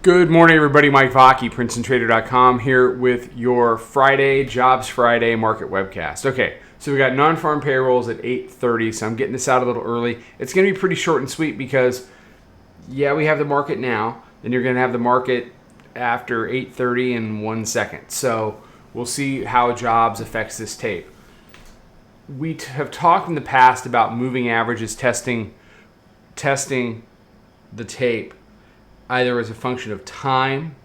Good morning, everybody. Mike Vacchi, Princetontrader.com, here with your Friday, Jobs Friday market webcast. Okay, so we got non-farm payrolls at 8:30, so I'm getting this out a little early. It's going to be pretty short and sweet because, yeah, we have the market now, and you're going to have the market after 8:30 in 1 second. So we'll see how jobs affects this tape. We have talked in the past about moving averages testing the tape either as a function of time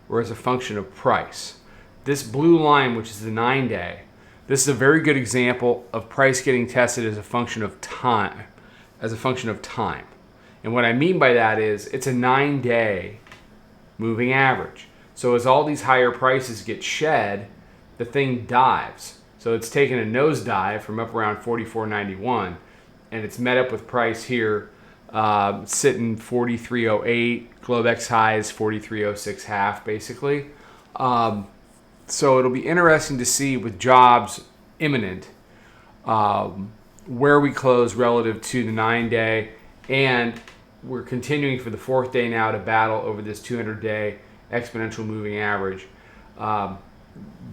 or as a function of price. This blue line, which is the 9-day, this is a very good example of price getting tested as a function of time. And what I mean by that is it's a 9-day moving average. So as all these higher prices get shed, the thing dives. So it's taken a nosedive from up around 44.91, and it's met up with price here sitting 43.08. Globex high is 43.06 half, basically. So it'll be interesting to see with jobs imminent where we close relative to the 9-day, and we're continuing for the 4th day now to battle over this 200-day exponential moving average.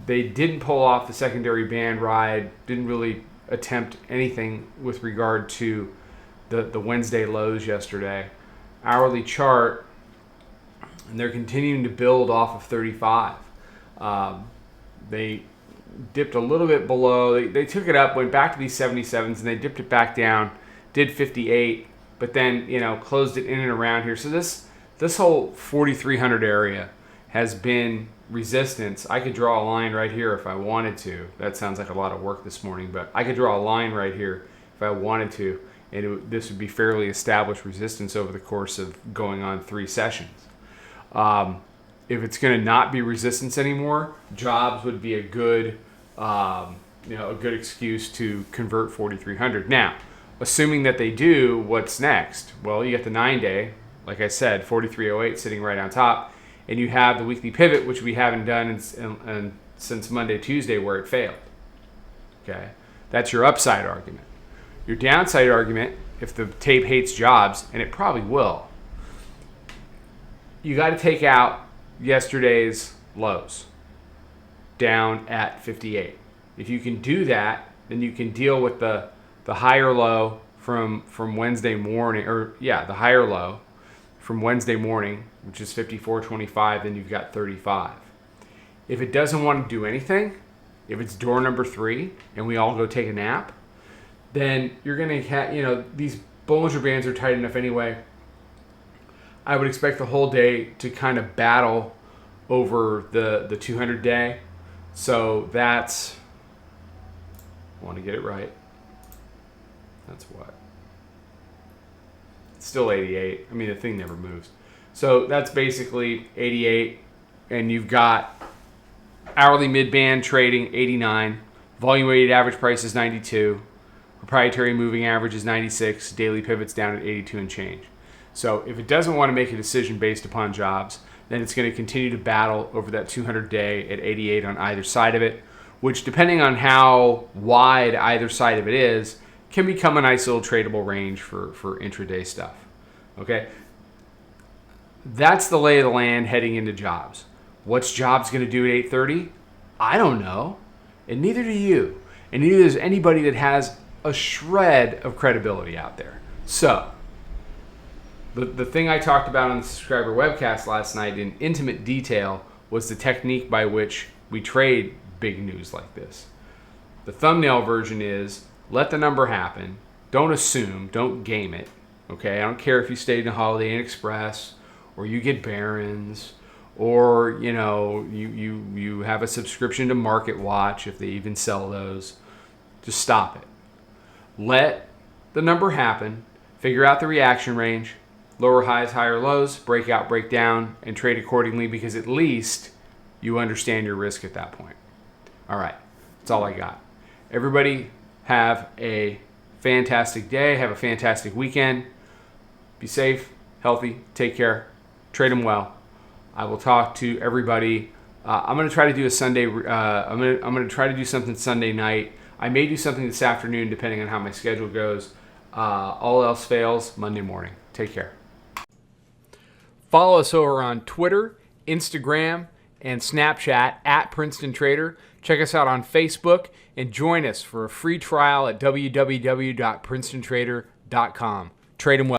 They didn't pull off the secondary band ride, didn't really attempt anything with regard to the Wednesday lows yesterday. Hourly chart, and they're continuing to build off of 35. They dipped a little bit below. They took it up, went back to these 77s, and they dipped it back down, did 58, but then closed it in and around here. So this whole 4,300 area has been resistance. I could draw a line right here if I wanted to. That sounds like a lot of work this morning, but I could draw a line right here if I wanted to, and this would be fairly established resistance over the course of going on 3 sessions. If it's going to not be resistance anymore, jobs would be a good excuse to convert 4,300. Now, assuming that they do, what's next? Well, you get the 9-day, like I said, 43.08 sitting right on top, and you have the weekly pivot, which we haven't done since Monday, Tuesday, where it failed. Okay, that's your upside argument. Your downside argument, if the tape hates jobs, and it probably will, you got to take out yesterday's lows down at 58. If you can do that, then you can deal with the higher low from Wednesday morning, the higher low from Wednesday morning, which is 54.25, then you've got 35. If it doesn't want to do anything, if it's door number 3 and we all go take a nap, then you're going to have, these Bollinger Bands are tight enough anyway. I would expect the whole day to kind of battle over the 200-day. So that's, I want to get it right. That's what? It's still 88. I mean, the thing never moves. So that's basically 88, and you've got hourly mid-band trading 89, volume-weighted average price is 92, proprietary moving average is 96, daily pivots down at 82 and change. So if it doesn't want to make a decision based upon jobs, then it's going to continue to battle over that 200-day at 88 on either side of it, which, depending on how wide either side of it is, can become a nice little tradable range for intraday stuff. Okay? That's the lay of the land heading into jobs. What's jobs going to do at 8:30? I don't know. And neither do you. And neither does anybody that has a shred of credibility out there. So, the thing I talked about on the subscriber webcast last night in intimate detail was the technique by which we trade big news like this. The thumbnail version is, let the number happen. Don't assume. Don't game it. Okay? I don't care if you stayed in Holiday Inn Express or you get Barron's or, you have a subscription to Market Watch if they even sell those. Just stop it. Let the number happen. Figure out the reaction range. Lower highs, higher lows, break out, break down, and trade accordingly, because at least you understand your risk at that point. All right, that's all I got. Everybody have a fantastic day. Have a fantastic weekend. Be safe, healthy, take care, trade them well. I will talk to everybody. I'm going to try to do a Sunday. I'm going to try to do something Sunday night. I may do something this afternoon, depending on how my schedule goes. All else fails, Monday morning. Take care. Follow us over on Twitter, Instagram, and Snapchat at Princetontrader. Check us out on Facebook and join us for a free trial at www.princetontrader.com. Trade 'em well.